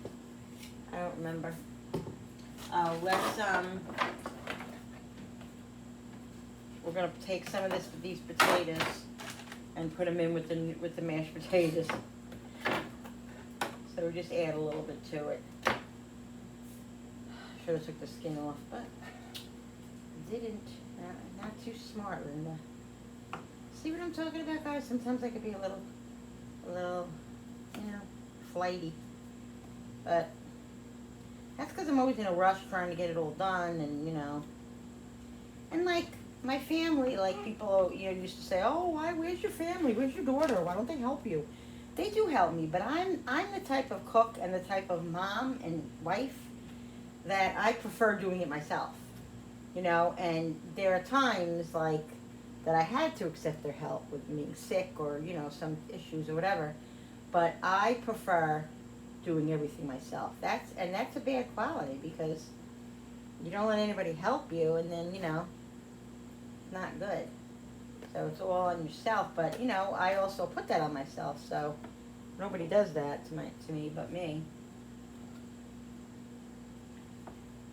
I don't remember. Oh, we're gonna take some of these potatoes and put them in with the mashed potatoes. So we just add a little bit to it. Should have took the skin off, but didn't. Not too smart, Linda. See what I'm talking about, guys? Sometimes I could be a little, flighty. But that's because I'm always in a rush trying to get it all done, and and like my family, like people, used to say, "Oh, where's your family? Where's your daughter? Why don't they help you?" They do help me, but I'm the type of cook and the type of mom and wife that I prefer doing it myself, and there are times like that I had to accept their help with being sick or, some issues or whatever, but I prefer doing everything myself. That's a bad quality because you don't let anybody help you and then, it's not good. So it's all on yourself, but I also put that on myself. So nobody does that to me but me.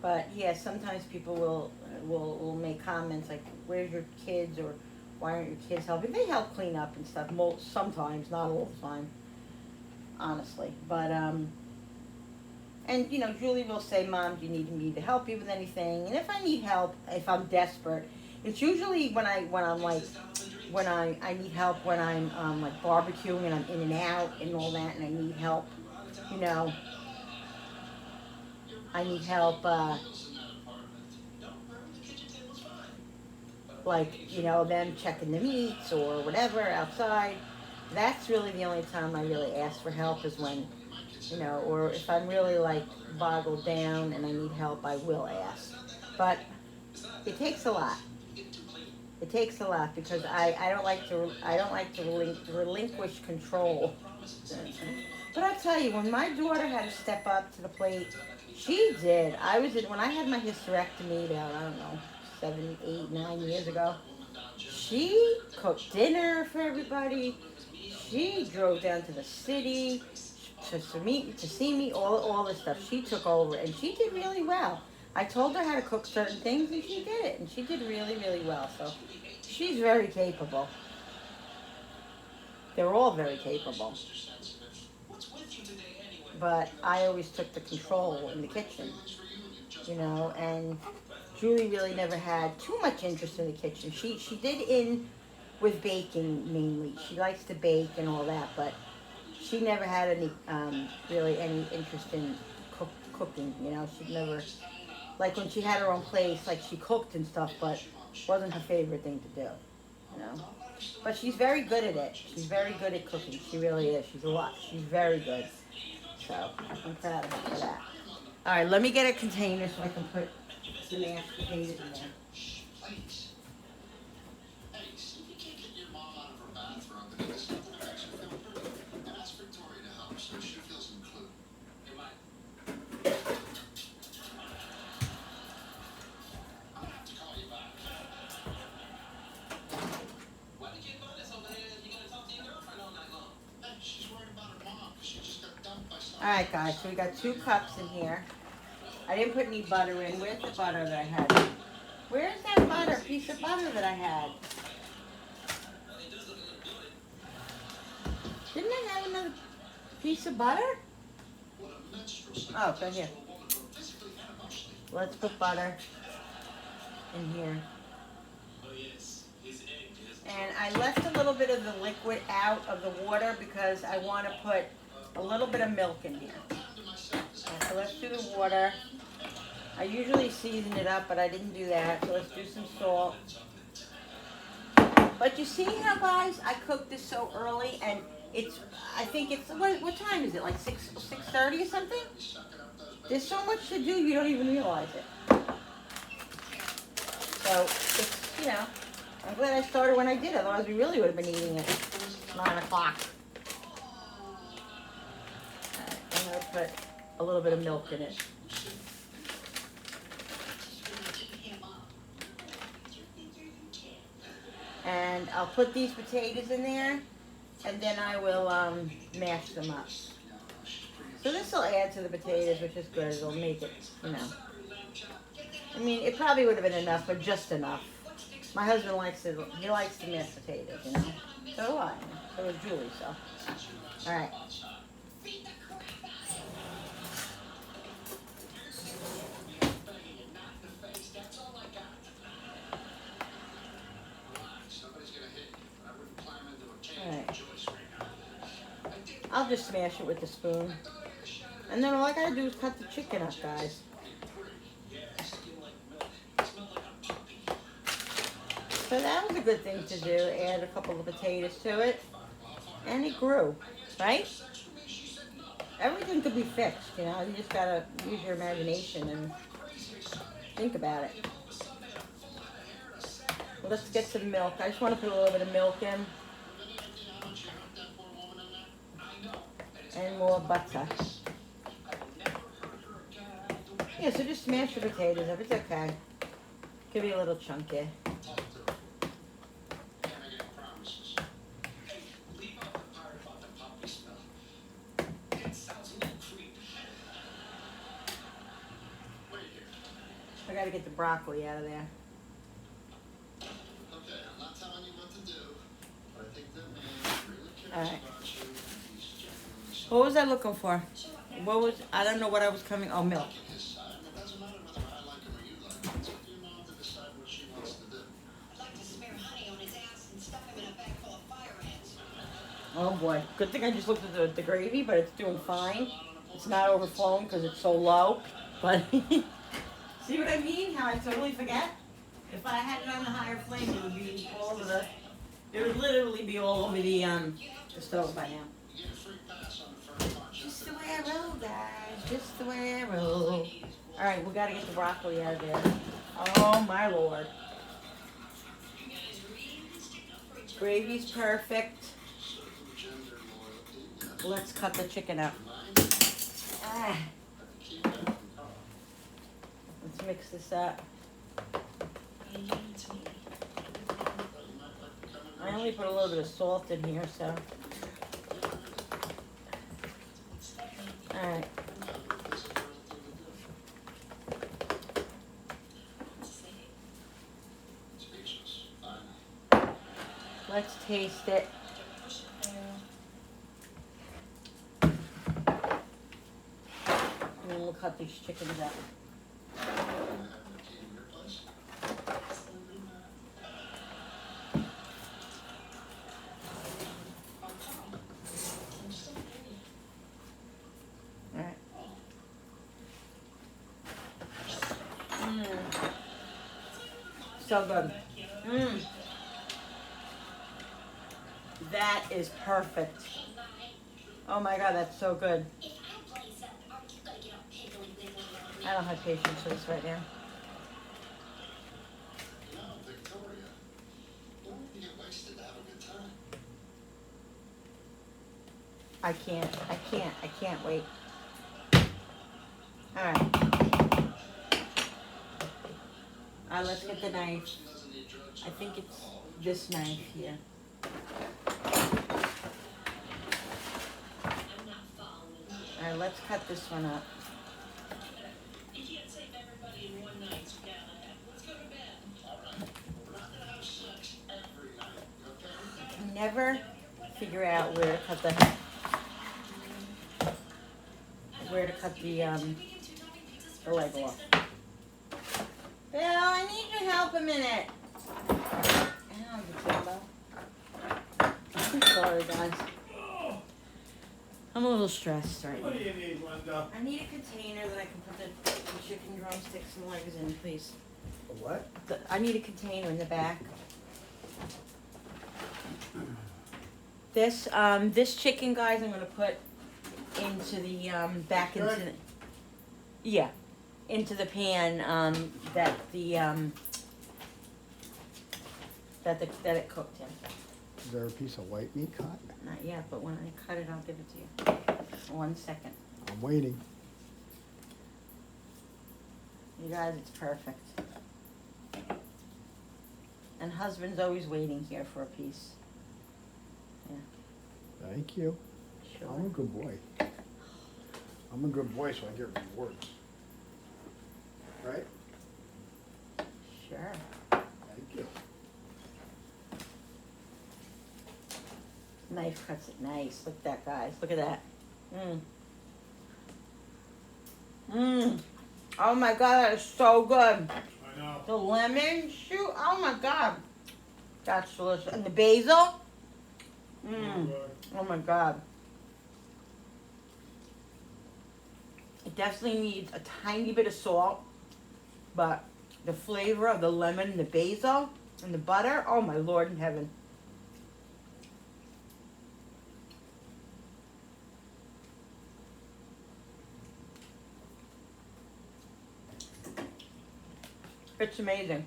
But yeah, sometimes people will make comments like, "Where's your kids?" or "Why aren't your kids helping?" They help clean up and stuff. Sometimes, not all the time, honestly. But and Julie will say, "Mom, do you need me to help you with anything?" And if I need help, if I'm desperate. It's usually when I need help when I'm like barbecuing and I'm in and out and all that and I need help, I need help them checking the meats or whatever outside. That's really the only time I really ask for help is when, or if I'm really like boggled down and I need help, I will ask. But it takes a lot. It takes a lot because I don't like to relinquish control. But I'll tell you, when my daughter had to step up to the plate, she did. When I had my hysterectomy about, I don't know, 7, 8, 9 years ago. She cooked dinner for everybody. She drove down to the city to see me, all this stuff. She took over and she did really well. I told her how to cook certain things and she did it. And she did really, really well. So she's very capable. They're all very capable. But I always took the control in the kitchen, and Julie really never had too much interest in the kitchen. She did in with baking mainly. She likes to bake and all that, but she never had any really any interest in cooking. You know, she never, like when she had her own place, like she cooked and stuff, but wasn't her favorite thing to do. You know, but she's very good at it. She's very good at cooking. She really is. She's very good. So I'm proud of her for that. All right, let me get a container so I can put the mashed potatoes in there. Alright guys, so we got 2 cups in here. I didn't put any butter in. Where's the butter that I had? Where's that butter, piece of butter that I had? Didn't I have another piece of butter? Oh, it's right here. Let's put butter in here. And I left a little bit of the liquid out of the water because I want to put a little bit of milk in here. Right, so let's do the water. I usually season it up, but I didn't do that. So let's do some salt. But you see how, guys, I cooked this so early, and I think it's, what time is it? Like 6:30 or something? There's so much to do, you don't even realize it. So it's, you know, I'm glad I started when I did. Otherwise, we really would have been eating it 9 o'clock. I'm going to put a little bit of milk in it. And I'll put these potatoes in there, and then I will mash them up. So this will add to the potatoes, which is good. It'll make it, you know. I mean, it probably would have been enough, but just enough. My husband likes it. He likes the mashed potatoes, you know. So do I. So does Julie, so. All right. I'll just smash it with the spoon. And then all I gotta do is cut the chicken up, guys. So that was a good thing to do. Add a couple of potatoes to it. And it grew, right? Everything could be fixed, you know. You just gotta use your imagination and think about it. Well, let's get some milk. I just want to put a little bit of milk in. And more butter. Yeah, so just smash your potatoes up. It's okay. Could be a little chunky. I gotta get the broccoli out of there. Okay, I'm not telling you what to do, but I think that man really cares All right. about you. And he's genuinely What was I looking for? I don't know what I was coming, oh, milk. his side. It doesn't matter whether I like him or you like him. It's up to your mom to decide what she wants to do. I'd like to smear honey on his ass and stuff him in a bag full of fire ants. Oh boy, good thing I just looked at the gravy, but it's doing fine. It's not overflowing because it's so low, but see what I mean? How I totally forget? If I had it on the higher flame, it would be all over it would literally be all over the stove by now. You get a free pass on the first punch. Just the way I roll, guys. Just the way I roll. All right, we got to get the broccoli out of there. Oh my Lord. Gravy's perfect. Let's cut the chicken up. Ah. Let's mix this up. I only put a little bit of salt in here, so. Alright. Let's taste it. And then we'll cut these chickens up. So good. Mmm. That is perfect. Oh my God, that's so good. If I blaze up, aren't you gonna get all piggly wiggly on me? I don't have patience for this right now. You know, Victoria, you don't have to get wasted to have a good time. I can't wait. Alright. Let's get the knife. I think it's this knife here. I'm not following you. Alright, let's cut this one up. You can't save everybody in one night, Galahad. Let's go to bed. All right, we're not gonna have sex every night, okay? I can never figure out where to cut the leg off. Bill, I need your help a minute. Ow, you Jimbo. I'm sorry, guys. I'm a little stressed right now. What do you need, Linda? I need a container that I can put the chicken drumsticks and legs in, please. A what? I need a container in the back. This chicken, guys, I'm gonna put into the back into the, yeah, into the pan that it cooked in. Is there a piece of white meat cut? Not yet, but when I cut it, I'll give it to you. 1 second. I'm waiting. You guys, it's perfect. And husband's always waiting here for a piece. Thank you. Sure. I'm a good boy. I'm a good boy, so I get rewards. Right? Sure. Thank you. Knife cuts it nice. Look at that, guys. Look at that. Mmm. Mmm. Oh my God, that is so good. I know. The lemon, shoot. Oh my God. That's delicious. And the basil. Mmm. Oh my God. It definitely needs a tiny bit of salt, but the flavor of the lemon, the basil, and the butter, oh my Lord in heaven. It's amazing.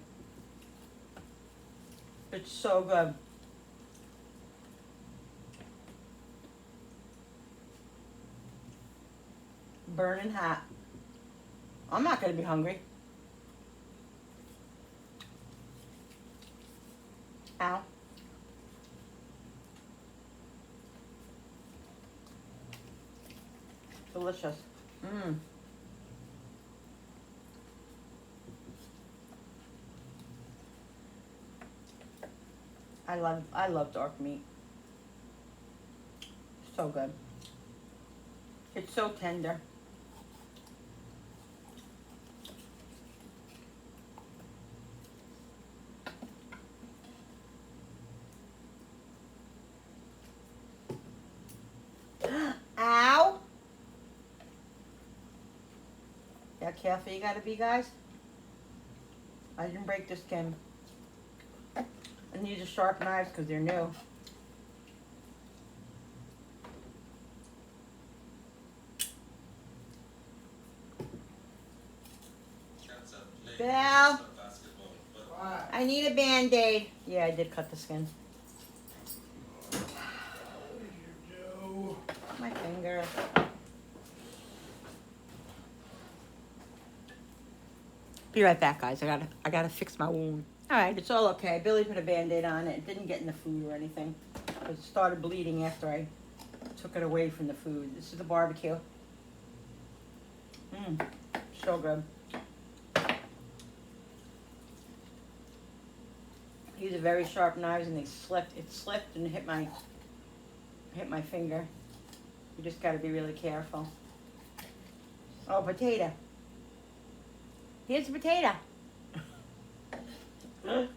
It's so good. Burning hot. I'm not gonna be hungry. Ow. Delicious. Mmm. I love dark meat. So good. It's so tender. Ow! How careful you gotta be, guys. I didn't break the skin. And these are sharp knives because they're new. Belle, I need a Band-Aid. Yeah, I did cut the skin. You My finger. Be right back, guys. I gotta fix my wound. All right, it's all okay. Billy put a Band-Aid on it. It didn't get in the food or anything. It started bleeding after I took it away from the food. This is the barbecue. Mmm, so good. These are very sharp knives, and they slipped. It slipped and hit my finger. You just got to be really careful. Oh, potato. Here's a potato. Mm.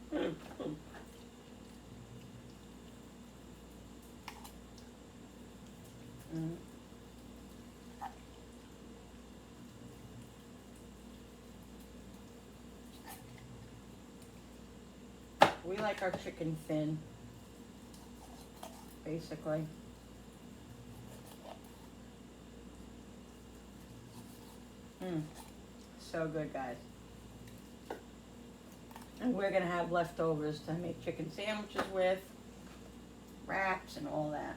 We like our chicken thin, basically. So good, guys. And we're gonna have leftovers to make chicken sandwiches with, wraps and all that.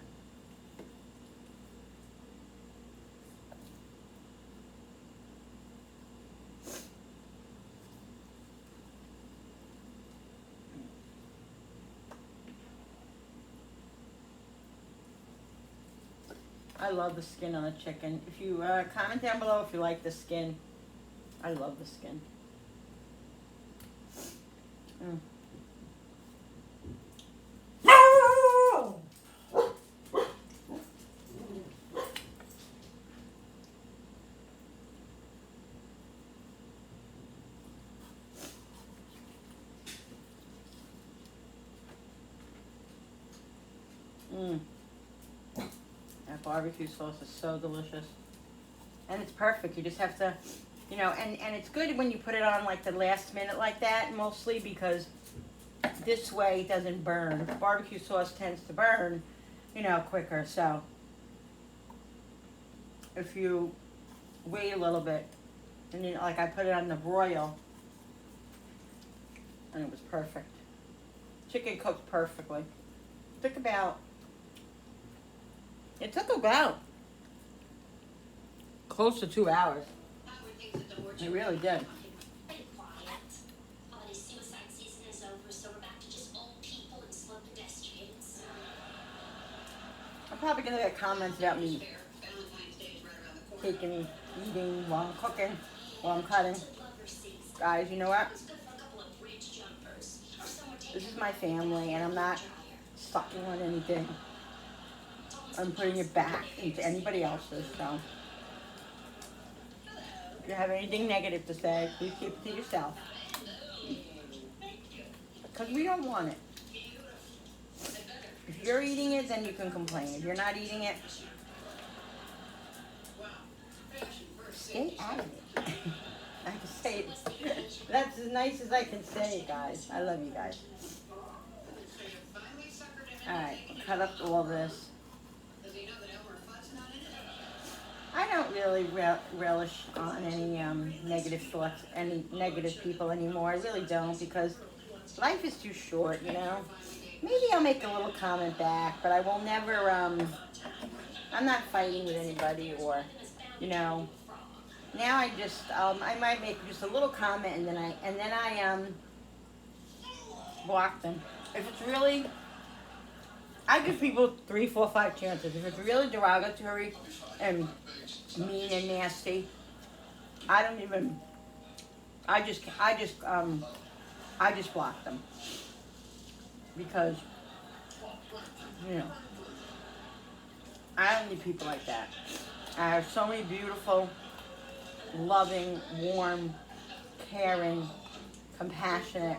I love the skin on the chicken. If you comment down below if you like the skin. I love the skin. That barbecue sauce is so delicious. And it's perfect. You just have to, you know, and it's good when you put it on like the last minute like that, mostly because this way it doesn't burn. Barbecue sauce tends to burn, you know, quicker. So if you wait a little bit, and you know, like I put it on the broil, and it was perfect. Chicken cooked perfectly. It took about close to 2 hours. I would think that the more It really did. Pretty quiet. Holiday suicide season is over, so we're back to just old people and slow pedestrians. I'm probably gonna get comments about me Fair. Valentine's Day is right around the corner. taking, eating while I'm cooking, while I'm cutting. Lover season. Guys, you know what? It's good for a couple of bridge jumpers. Or someone This taking is my family, and I'm not sucking on anything. I'm putting it back into anybody else's, so. If you have anything negative to say, please keep it to yourself. Because we don't want it. If you're eating it, then you can complain. If you're not eating it, stay out of it. I can say it. That's as nice as I can say it, guys. I love you guys. Alright, cut up all this. I don't really relish on any negative thoughts, any negative people anymore. I really don't, because life is too short, you know. Maybe I'll make a little comment back, but I will never, I'm not fighting with anybody, or, you know. Now I just, I might make just a little comment, and then I block them. If it's really, I give people 3, 4, 5 chances. If it's really derogatory and mean and nasty, I just block them, because, you know, I don't need people like that. I have so many beautiful, loving, warm, caring, compassionate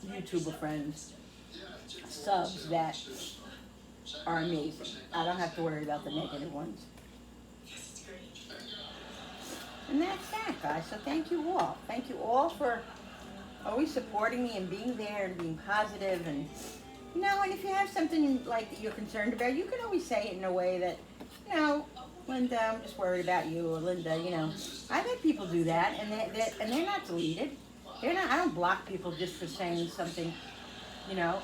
YouTuber friends, subs that are amazing. I don't have to worry about the negative ones. And that's that, guys. So thank you all. Thank you all for always supporting me and being there and being positive. And, you know, and if you have something like that you're concerned about, you can always say it in a way that, you know, Linda, I'm just worried about you, or Linda, you know. I've had people do that, and they're not deleted. They're not. I don't block people just for saying something, you know.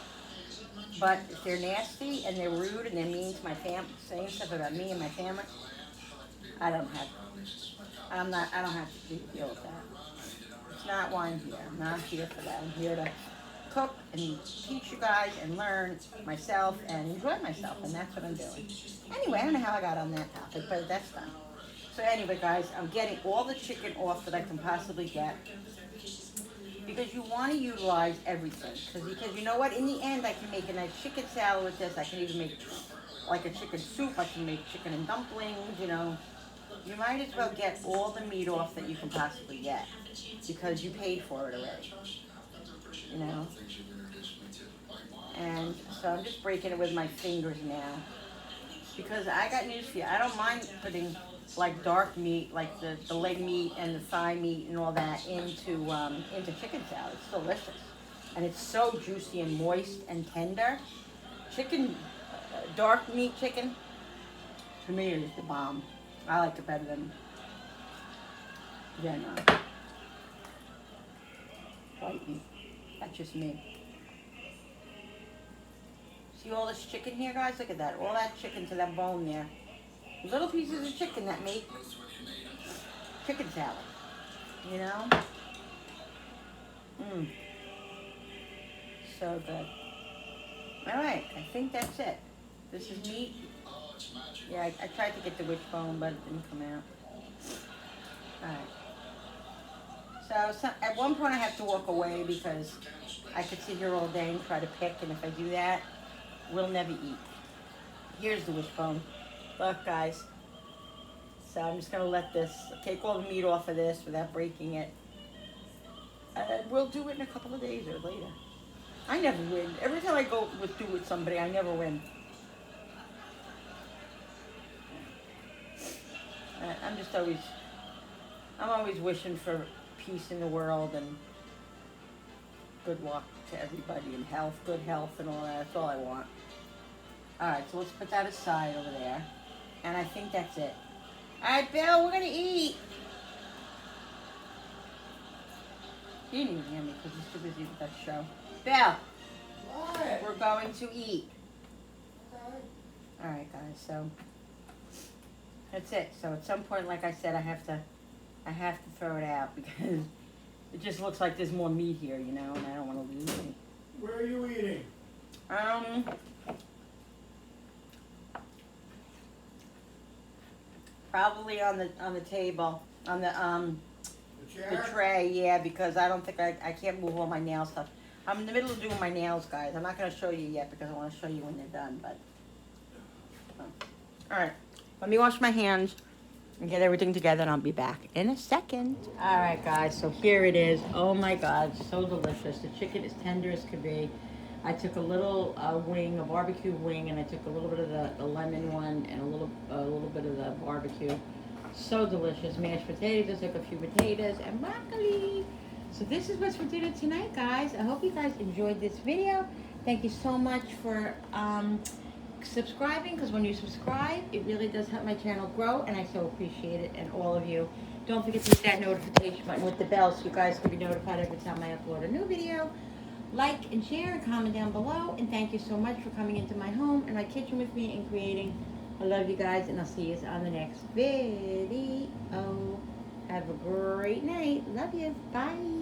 But if they're nasty and they're rude and they're mean to my family, saying stuff about me and my family, I don't have to deal with that. It's not why I'm here. I'm not here for that. I'm here to cook and teach you guys and learn myself and enjoy myself, and that's what I'm doing. Anyway, I don't know how I got on that topic, but that's done. So anyway, guys, I'm getting all the chicken off that I can possibly get, because you want to utilize everything. Because you know what? In the end, I can make a nice chicken salad with this. I can even make like a chicken soup. I can make chicken and dumplings, you know. You might as well get all the meat off that you can possibly get, because you paid for it already, you know. And so I'm just breaking it with my fingers now, because I got news for you. I don't mind putting like dark meat, like the leg meat and the thigh meat and all that into chicken salad. It's delicious. And it's so juicy and moist and tender. Chicken, dark meat chicken, to me is the bomb. I like it better than white meat. That's just me. See all this chicken here, guys? Look at that. All that chicken to that bone there. Little pieces of chicken that make chicken salad. You know? Mmm. So good. Alright, I think that's it. This is meat. Yeah, I tried to get the wishbone, but it didn't come out. Alright. So at one point I have to walk away because I could sit here all day and try to pick, and if I do that, we'll never eat. Here's the wishbone. Look, guys. So I'm just going to let this, take all the meat off of this without breaking it. And we'll do it in a couple of days or later. I never win. Every time I go do with somebody, I never win. I'm always wishing for peace in the world and good luck to everybody and health, good health and all that. That's all I want. Alright, so let's put that aside over there. And I think that's it. Alright, Bill, we're going to eat. He didn't even hear me because he's too busy with that show. Bill, What? we're going to eat. Okay. Alright, guys, so that's it. So at some point, like I said, I have to throw it out because it just looks like there's more meat here, you know, and I don't want to lose any. Where are you eating? Probably on the table, on the The the chair? tray, yeah, because I don't think I can't move all my nail stuff. I'm in the middle of doing my nails, guys. I'm not going to show you yet because I want to show you when they're done, but. Alright, let me wash my hands and get everything together and I'll be back in a second. Alright, guys, so here it is. Oh my God, so delicious. The chicken is tender as could be. I took a little wing, a barbecue wing, and I took a little bit of the lemon one and a little bit of the barbecue. So delicious. Mashed potatoes. I took a few potatoes and broccoli. So this is what's for dinner tonight, guys. I hope you guys enjoyed this video. Thank you so much for subscribing, because when you subscribe, it really does help my channel grow, and I so appreciate it, and all of you. Don't forget to hit that notification button with the bell so you guys can be notified every time I upload a new video. Like and share and comment down below, and thank you so much for coming into my home and my kitchen with me and creating. I love you guys, and I'll see you on the next video. Have a great night. Love you. Bye.